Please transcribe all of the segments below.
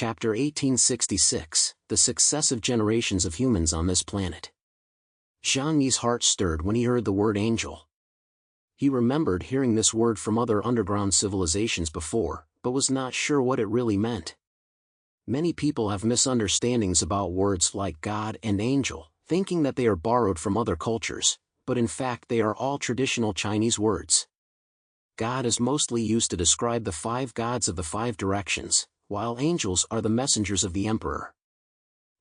Chapter 1866, The Successive Generations of Humans on This Planet. Zhang Yi's heart stirred when he heard the word angel. He remembered hearing this word from other underground civilizations before, but was not sure what it really meant. Many people have misunderstandings about words like God and angel, thinking that they are borrowed from other cultures, but in fact they are all traditional Chinese words. God is mostly used to describe the 5 gods of the 5 directions, while angels are the messengers of the emperor.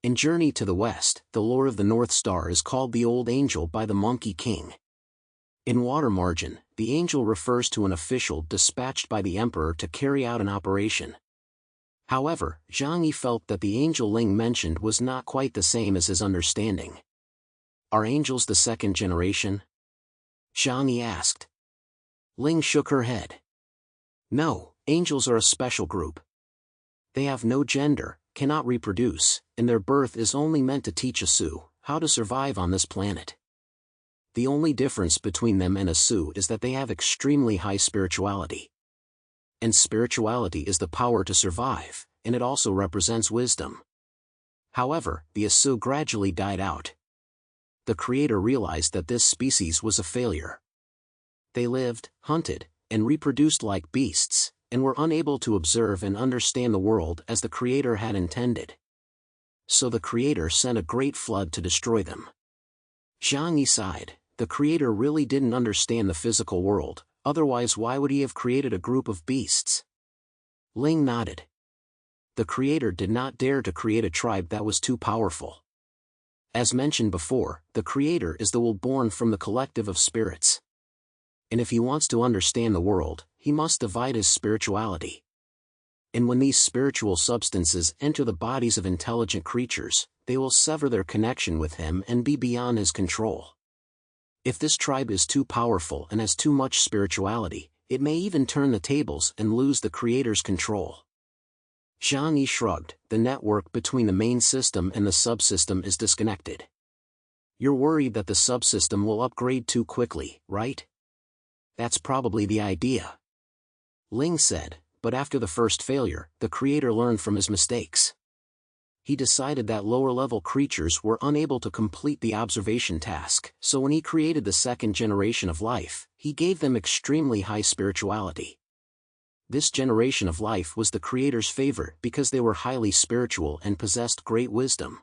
In Journey to the West, the Lord of the North Star is called the Old Angel by the Monkey King. In Water Margin, the angel refers to an official dispatched by the emperor to carry out an operation. However, Zhang Yi felt that the angel Ling mentioned was not quite the same as his understanding. Are angels the 2nd generation? Zhang Yi asked. Ling shook her head. No, angels are a special group. They have no gender, cannot reproduce, and their birth is only meant to teach a Su how to survive on this planet. The only difference between them and a Su is that they have extremely high spirituality. And spirituality is the power to survive, and it also represents wisdom. However, the Asu gradually died out. The creator realized that this species was a failure. They lived, hunted, and reproduced like beasts, and were unable to observe and understand the world as the creator had intended. So the creator sent a great flood to destroy them. Zhang Yi sighed. The creator really didn't understand the physical world, otherwise why would he have created a group of beasts? Ling nodded. The creator did not dare to create a tribe that was too powerful. As mentioned before, the creator is the will born from the collective of spirits. And if he wants to understand the world, he must divide his spirituality. And when these spiritual substances enter the bodies of intelligent creatures, they will sever their connection with him and be beyond his control. If this tribe is too powerful and has too much spirituality, it may even turn the tables and lose the creator's control. Zhang Yi shrugged. The network between the main system and the subsystem is disconnected. You're worried that the subsystem will upgrade too quickly, right? That's probably the idea. Ling said, but after the first failure, the creator learned from his mistakes. He decided that lower-level creatures were unable to complete the observation task, so when he created the 2nd generation of life, he gave them extremely high spirituality. This generation of life was the creator's favorite because they were highly spiritual and possessed great wisdom.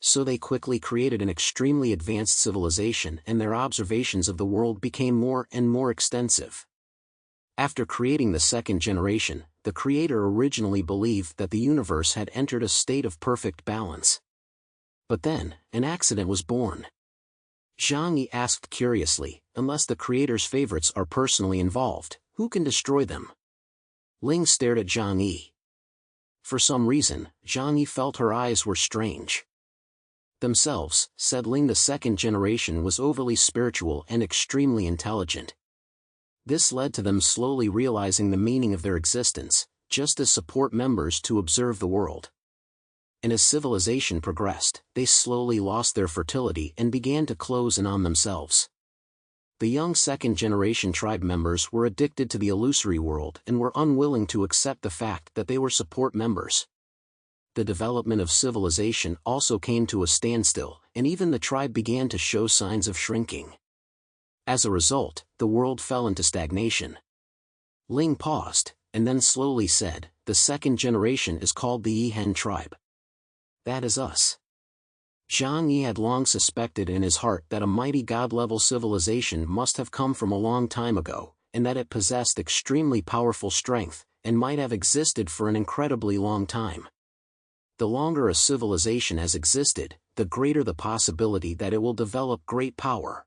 So they quickly created an extremely advanced civilization and their observations of the world became more and more extensive. After creating the 2nd generation, the creator originally believed that the universe had entered a state of perfect balance. But then, an accident was born. Zhang Yi asked curiously, unless the creator's favorites are personally involved, who can destroy them? Ling stared at Zhang Yi. For some reason, Zhang Yi felt her eyes were strange. Themselves, said Ling, the 2nd generation was overly spiritual and extremely intelligent. This led to them slowly realizing the meaning of their existence, just as support members to observe the world. And as civilization progressed, they slowly lost their fertility and began to close in on themselves. The young 2nd generation tribe members were addicted to the illusory world and were unwilling to accept the fact that they were support members. The development of civilization also came to a standstill, and even the tribe began to show signs of shrinking. As a result, the world fell into stagnation. Ling paused, and then slowly said, the 2nd generation is called the Ehen tribe. That is us. Zhang Yi had long suspected in his heart that a mighty god-level civilization must have come from a long time ago, and that it possessed extremely powerful strength, and might have existed for an incredibly long time. The longer a civilization has existed, the greater the possibility that it will develop great power.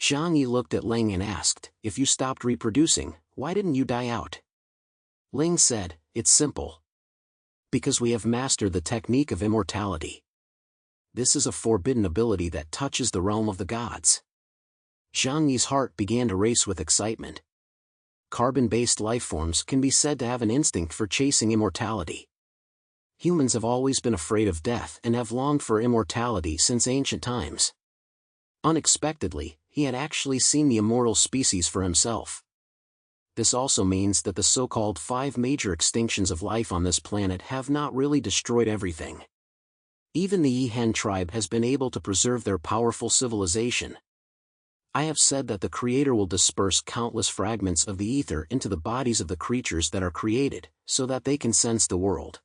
Zhang Yi looked at Ling and asked, if you stopped reproducing, why didn't you die out? Ling said, it's simple. Because we have mastered the technique of immortality. This is a forbidden ability that touches the realm of the gods. Zhang Yi's heart began to race with excitement. Carbon-based lifeforms can be said to have an instinct for chasing immortality. Humans have always been afraid of death and have longed for immortality since ancient times. Unexpectedly, he had actually seen the immortal species for himself. this also means that the so-called 5 major extinctions of life on this planet have not really destroyed everything. Even the ehen tribe has been able to preserve their powerful civilization. I have said that the Creator will disperse countless fragments of the ether into the bodies of the creatures that are created, so that they can sense the world.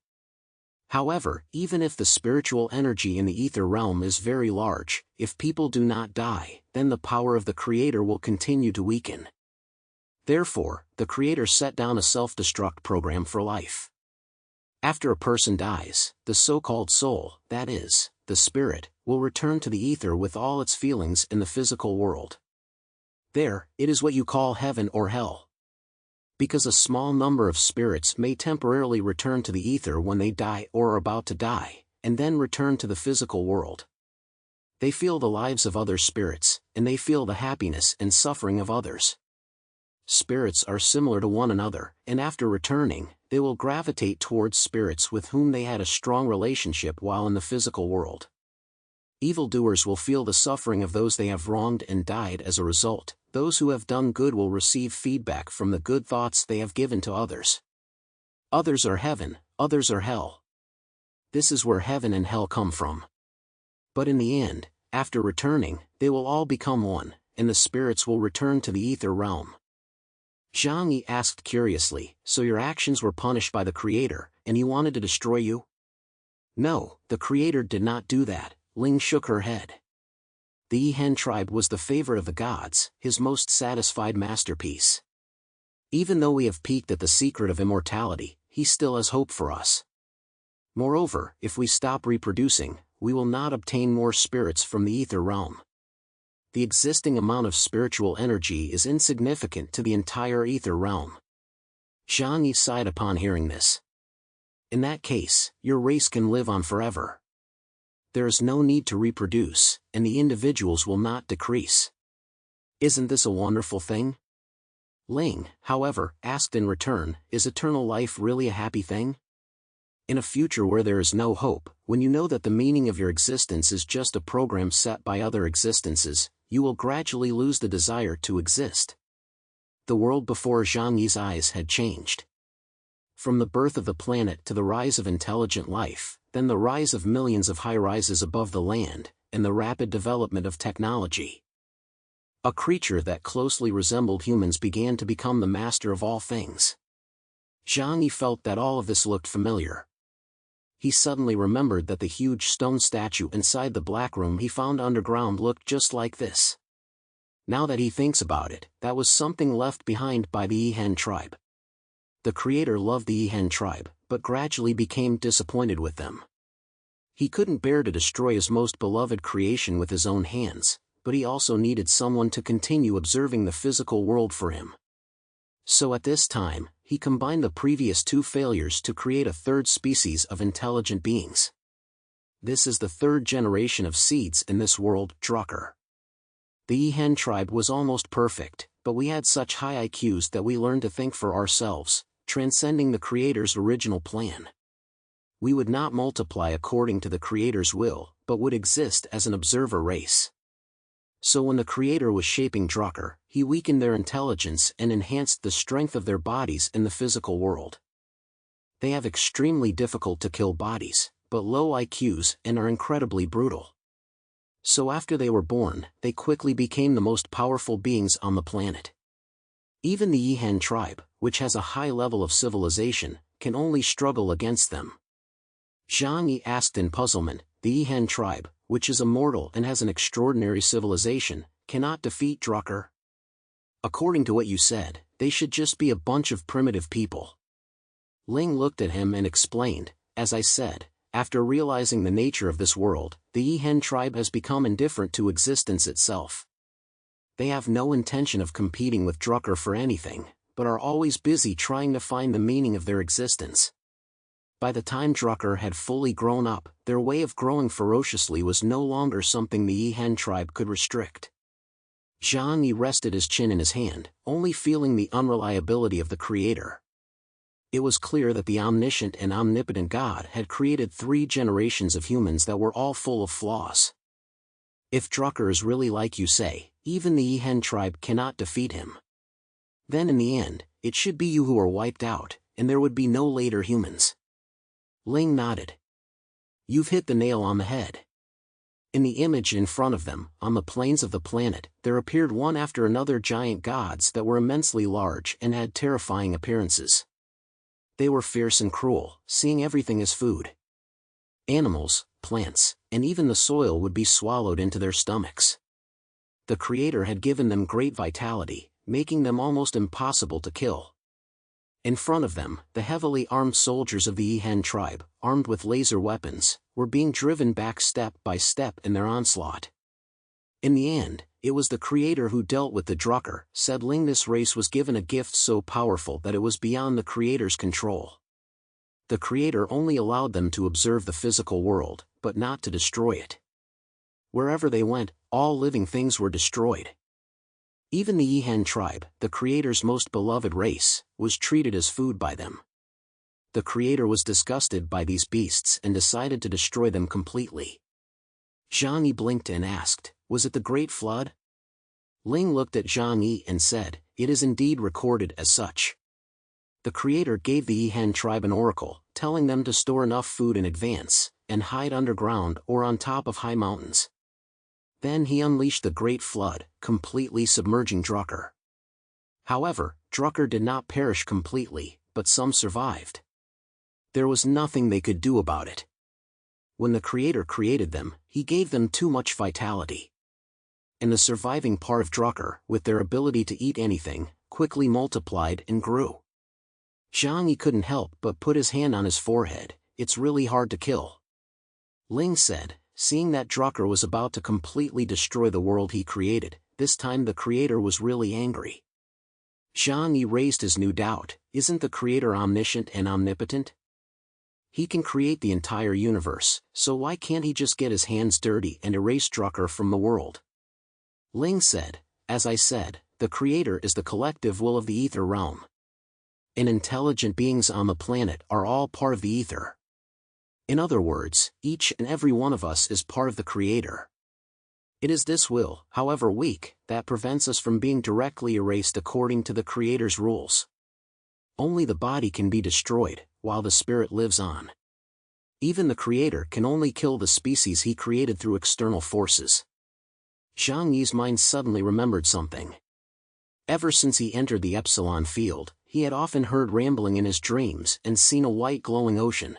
However, even if the spiritual energy in the ether realm is very large, if people do not die, then the power of the Creator will continue to weaken. Therefore, the Creator set down a self-destruct program for life. After a person dies, the so-called soul, that is, the spirit, will return to the ether with all its feelings in the physical world. There, it is what you call heaven or hell. Because a small number of spirits may temporarily return to the ether when they die or are about to die, and then return to the physical world. They feel the lives of other spirits, and they feel the happiness and suffering of others. Spirits are similar to one another, and after returning, they will gravitate towards spirits with whom they had a strong relationship while in the physical world. Evildoers will feel the suffering of those they have wronged and died as a result. Those who have done good will receive feedback from the good thoughts they have given to others. Others are heaven, others are hell. This is where heaven and hell come from. But in the end, after returning, they will all become one, and the spirits will return to the ether realm. Zhang Yi asked curiously, so your actions were punished by the Creator, and he wanted to destroy you? No, the Creator did not do that, Ling shook her head. The ehen tribe was the favorite of the gods, his most satisfied masterpiece. Even though we have peeked at the secret of immortality, he still has hope for us. Moreover, if we stop reproducing, we will not obtain more spirits from the ether realm. The existing amount of spiritual energy is insignificant to the entire ether realm. Zhang Yi sighed upon hearing this. In that case, your race can live on forever. There is no need to reproduce, and the individuals will not decrease. Isn't this a wonderful thing? Ling, however, asked in return, is eternal life really a happy thing? In a future where there is no hope, when you know that the meaning of your existence is just a program set by other existences, you will gradually lose the desire to exist. The world before Zhang Yi's eyes had changed. From the birth of the planet to the rise of intelligent life, then the rise of millions of high-rises above the land, and the rapid development of technology. A creature that closely resembled humans began to become the master of all things. Zhang Yi felt that all of this looked familiar. He suddenly remembered that the huge stone statue inside the black room he found underground looked just like this. Now that he thinks about it, that was something left behind by the ehen tribe. The Creator loved the ehen tribe, but gradually became disappointed with them. He couldn't bear to destroy his most beloved creation with his own hands, but he also needed someone to continue observing the physical world for him. So at this time, he combined the previous 2 failures to create a third species of intelligent beings. This is the 3rd generation of seeds in this world, Drucker. The ehen tribe was almost perfect, but we had such high IQs that we learned to think for ourselves, transcending the Creator's original plan. We would not multiply according to the Creator's will, but would exist as an observer race. So when the Creator was shaping Drucker, he weakened their intelligence and enhanced the strength of their bodies in the physical world. They have extremely difficult to kill bodies, but low IQs and are incredibly brutal. So after they were born, they quickly became the most powerful beings on the planet. Even the ehen tribe, which has a high level of civilization, can only struggle against them. Zhang Yi asked in puzzlement, the ehen tribe, which is immortal and has an extraordinary civilization, cannot defeat Drucker? According to what you said, they should just be a bunch of primitive people. Ling looked at him and explained, as I said, after realizing the nature of this world, the ehen tribe has become indifferent to existence itself. They have no intention of competing with Drucker for anything, but are always busy trying to find the meaning of their existence. By the time Drucker had fully grown up, their way of growing ferociously was no longer something the ehen tribe could restrict. Zhang Yi rested his chin in his hand, only feeling the unreliability of the Creator. It was clear that the omniscient and omnipotent God had created 3 generations of humans that were all full of flaws. If Drucker is really like you say, even the ehen tribe cannot defeat him. Then in the end, it should be you who are wiped out, and there would be no later humans. Ling nodded. You've hit the nail on the head. In the image in front of them, on the plains of the planet, there appeared one after another giant gods that were immensely large and had terrifying appearances. They were fierce and cruel, seeing everything as food. Animals, plants, and even the soil would be swallowed into their stomachs. The Creator had given them great vitality, making them almost impossible to kill. In front of them, the heavily armed soldiers of the Ehen tribe, armed with laser weapons, were being driven back step by step in their onslaught. In the end, it was the Creator who dealt with the Drucker, said Ling. This race was given a gift so powerful that it was beyond the Creator's control. The Creator only allowed them to observe the physical world, but not to destroy it. Wherever they went, all living things were destroyed. Even the Ehen tribe, the Creator's most beloved race, was treated as food by them. The Creator was disgusted by these beasts and decided to destroy them completely. Zhang Yi blinked and asked, was it the Great Flood? Ling looked at Zhang Yi and said, it is indeed recorded as such. The Creator gave the Ehen tribe an oracle, telling them to store enough food in advance, and hide underground or on top of high mountains. Then he unleashed the Great Flood, completely submerging Drucker. However, Drucker did not perish completely, but some survived. There was nothing they could do about it. When the Creator created them, he gave them too much vitality. And the surviving part of Drucker, with their ability to eat anything, quickly multiplied and grew. Zhang Yi couldn't help but put his hand on his forehead. It's really hard to kill. Ling said, seeing that Drucker was about to completely destroy the world he created. This time the Creator was really angry. Zhang Yi raised his new doubt, isn't the Creator omniscient and omnipotent? He can create the entire universe, so why can't he just get his hands dirty and erase Drucker from the world? Ling said, as I said, the Creator is the collective will of the ether realm. And intelligent beings on the planet are all part of the ether. In other words, each and every one of us is part of the Creator. It is this will, however weak, that prevents us from being directly erased according to the Creator's rules. Only the body can be destroyed, while the spirit lives on. Even the Creator can only kill the species he created through external forces. Zhang Yi's mind suddenly remembered something. Ever since he entered the Epsilon field, he had often heard rambling in his dreams and seen a white glowing ocean.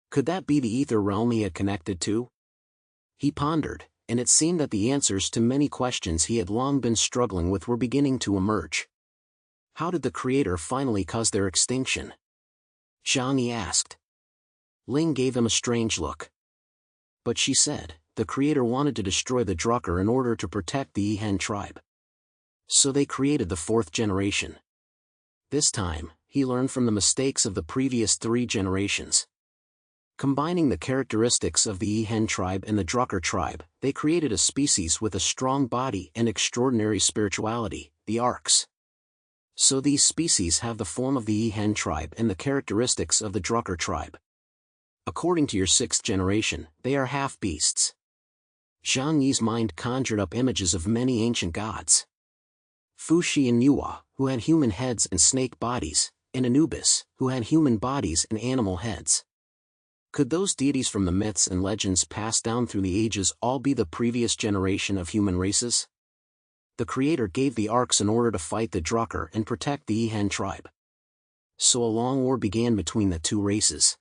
Could that be the ether realm he had connected to? He pondered, and it seemed that the answers to many questions he had long been struggling with were beginning to emerge. How did the Creator finally cause their extinction? Zhang Yi asked. Ling gave him a strange look. But she said, the Creator wanted to destroy the Drucker in order to protect the Ehen tribe. So they created the fourth generation. This time, he learned from the mistakes of the previous 3 generations. Combining the characteristics of the Ehen tribe and the Drucker tribe, they created a species with a strong body and extraordinary spirituality, the Arcs. So these species have the form of the Ehen tribe and the characteristics of the Drucker tribe. According to your 6th generation, they are half-beasts. Zhang Yi's mind conjured up images of many ancient gods. Fuxi and Nuwa, who had human heads and snake bodies, and Anubis, who had human bodies and animal heads. Could those deities from the myths and legends passed down through the ages all be the previous generation of human races? The Creator gave the Arcs in order to fight the Drucker and protect the Ehen tribe. So a long war began between the 2 races.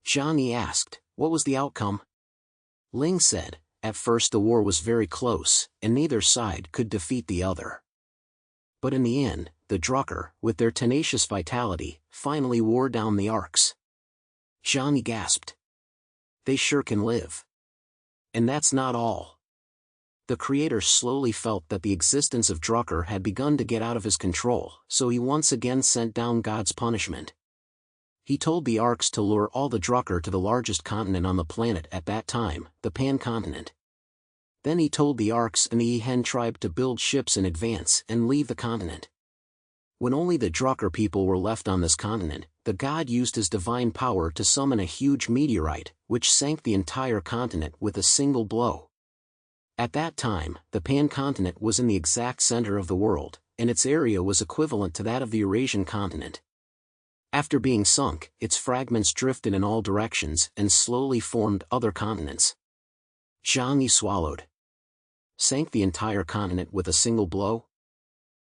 Zhang Yi asked, what was the outcome? Ling said, at first the war was very close, and neither side could defeat the other. But in the end, the Drucker, with their tenacious vitality, finally wore down the Arcs. Zhang Yi gasped. They sure can live. And that's not all. The Creator slowly felt that the existence of Drucker had begun to get out of his control, so he once again sent down God's punishment. He told the Arcs to lure all the Drucker to the largest continent on the planet at that time, the Pan-continent. Then he told the Arcs and the Ehen tribe to build ships in advance and leave the continent. When only the Drucker people were left on this continent, the god used his divine power to summon a huge meteorite, which sank the entire continent with a single blow. At that time, the Pan-continent was in the exact center of the world, and its area was equivalent to that of the Eurasian continent. After being sunk, its fragments drifted in all directions and slowly formed other continents. Zhang Yi swallowed. Sank the entire continent with a single blow?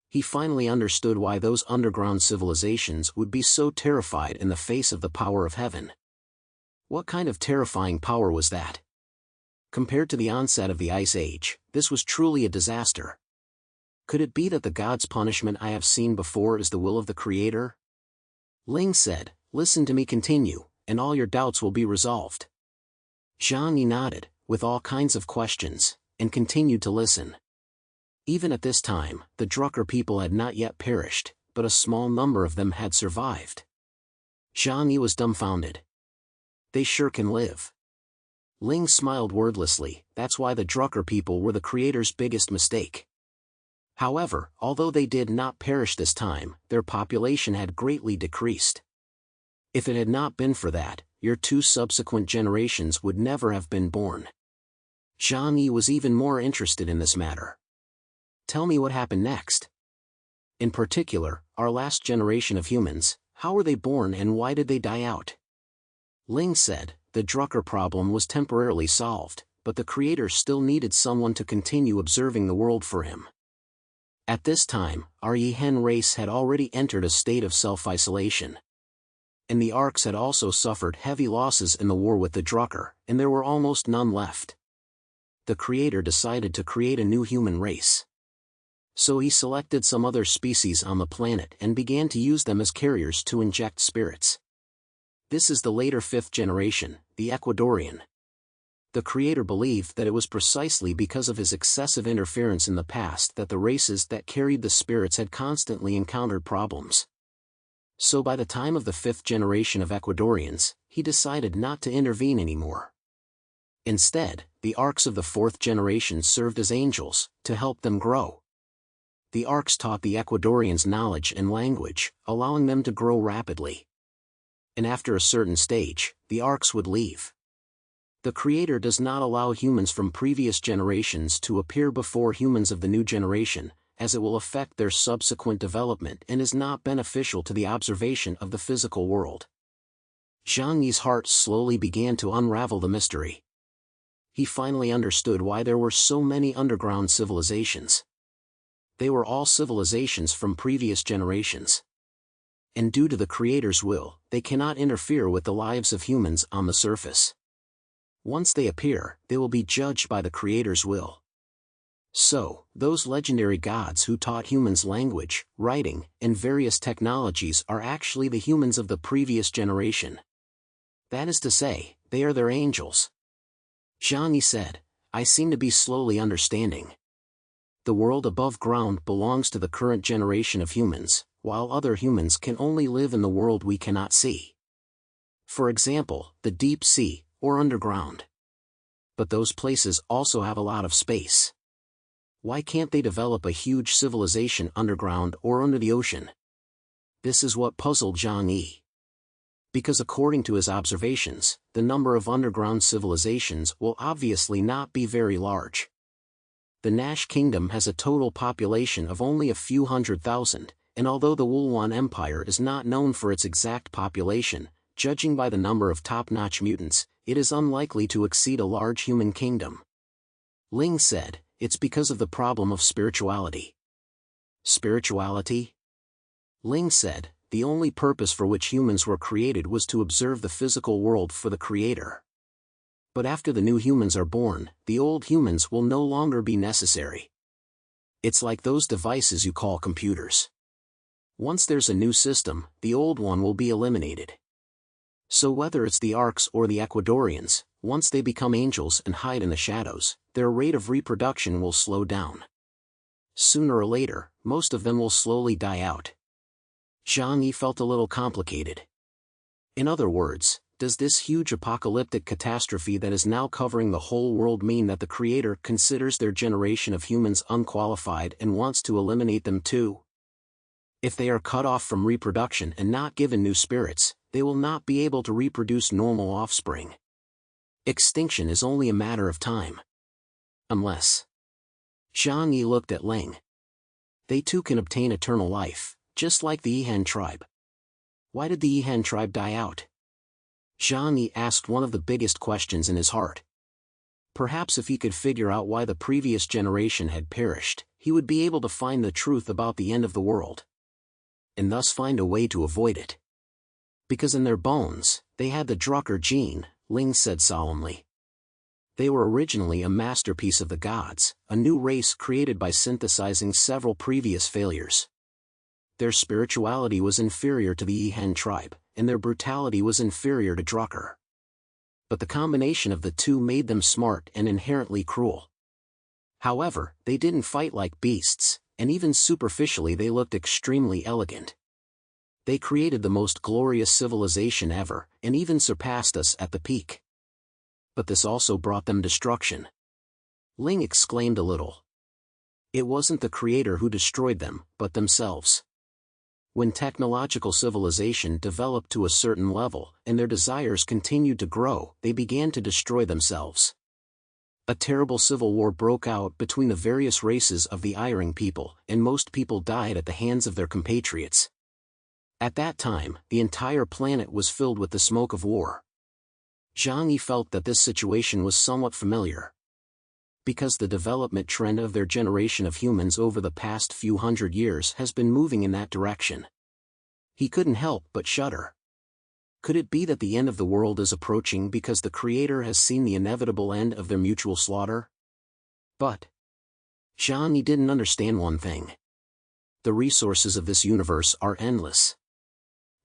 He finally understood why those underground civilizations would be so terrified in the face of the power of heaven. What kind of terrifying power was that? Compared to the onset of the Ice Age, this was truly a disaster. Could it be that the god's punishment I have seen before is the will of the Creator? Ling said, "Listen to me continue, and all your doubts will be resolved." Zhang Yi nodded, with all kinds of questions, and continued to listen. Even at this time, the Drucker people had not yet perished, but a small number of them had survived. Zhang Yi was dumbfounded. They sure can live. Ling smiled wordlessly. That's why the Drucker people were the Creator's biggest mistake. However, although they did not perish this time, their population had greatly decreased. If it had not been for that, your 2 subsequent generations would never have been born. Zhang Yi was even more interested in this matter. Tell me what happened next. In particular, our last generation of humans, how were they born and why did they die out? Ling said, the Drucker problem was temporarily solved, but the Creator still needed someone to continue observing the world for him. At this time, our ehen race had already entered a state of self-isolation. And the Arcs had also suffered heavy losses in the war with the Drucker, and there were almost none left. The Creator decided to create a new human race. So he selected some other species on the planet and began to use them as carriers to inject spirits. This is the later 5th generation, the Ecuadorian. The Creator believed that it was precisely because of his excessive interference in the past that the races that carried the spirits had constantly encountered problems. So by the time of the 5th generation of Ecuadorians, he decided not to intervene anymore. Instead, the Arcs of the 4th generation served as angels, to help them grow. The Arcs taught the Ecuadorians knowledge and language, allowing them to grow rapidly. And after a certain stage, the Arcs would leave. The Creator does not allow humans from previous generations to appear before humans of the new generation, as it will affect their subsequent development and is not beneficial to the observation of the physical world. Zhang Yi's heart slowly began to unravel the mystery. He finally understood why there were so many underground civilizations. They were all civilizations from previous generations. And due to the Creator's will, they cannot interfere with the lives of humans on the surface. Once they appear, they will be judged by the Creator's will. So, those legendary gods who taught humans language, writing, and various technologies are actually the humans of the previous generation. That is to say, they are their angels. Zhang Yi said, I seem to be slowly understanding. The world above ground belongs to the current generation of humans, while other humans can only live in the world we cannot see. For example, the deep sea, or underground. But those places also have a lot of space. Why can't they develop a huge civilization underground or under the ocean? This is what puzzled Zhang Yi. Because according to his observations, the number of underground civilizations will obviously not be very large. The Nash Kingdom has a total population of only a few 100,000, and although the Wulwan Empire is not known for its exact population, judging by the number of top-notch mutants, it is unlikely to exceed a large human kingdom. Ling said, it's because of the problem of spirituality. Spirituality? Ling said, the only purpose for which humans were created was to observe the physical world for the Creator. But after the new humans are born, the old humans will no longer be necessary. It's like those devices you call computers. Once there's a new system, the old one will be eliminated. So whether it's the Arcs or the Ecuadorians, once they become angels and hide in the shadows, their rate of reproduction will slow down. Sooner or later, most of them will slowly die out. Zhang Yi felt a little complicated. In other words, does this huge apocalyptic catastrophe that is now covering the whole world mean that the Creator considers their generation of humans unqualified and wants to eliminate them too? If they are cut off from reproduction and not given new spirits, they will not be able to reproduce normal offspring. Extinction is only a matter of time. Unless... Zhang Yi looked at Ling. they too can obtain eternal life, just like the Ehen tribe. Why did the Ehen tribe die out? Zhang asked one of the biggest questions in his heart. Perhaps if he could figure out why the previous generation had perished, he would be able to find the truth about the end of the world. And thus find a way to avoid it. Because in their bones, they had the Drucker gene, Ling said solemnly. They were originally a masterpiece of the gods, a new race created by synthesizing several previous failures. Their spirituality was inferior to the Ehen tribe, and their brutality was inferior to Drucker. But the combination of the two made them smart and inherently cruel. However, they didn't fight like beasts, and even superficially they looked extremely elegant. They created the most glorious civilization ever, and even surpassed us at the peak. But this also brought them destruction. Ling exclaimed a little. It wasn't the creator who destroyed them, but themselves. When technological civilization developed to a certain level, and their desires continued to grow, they began to destroy themselves. A terrible civil war broke out between the various races of the Iring people, and most people died at the hands of their compatriots. At that time, the entire planet was filled with the smoke of war. Zhang felt that this situation was somewhat familiar. Because the development trend of their generation of humans over the past few hundred years has been moving in that direction. He couldn't help but shudder. Could it be that the end of the world is approaching because the Creator has seen the inevitable end of their mutual slaughter? But Zhang didn't understand one thing. The resources of this universe are endless.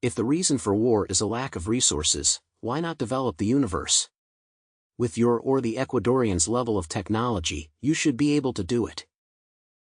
If the reason for war is a lack of resources, why not develop the universe? With your or the Ecuadorian's level of technology, you should be able to do it.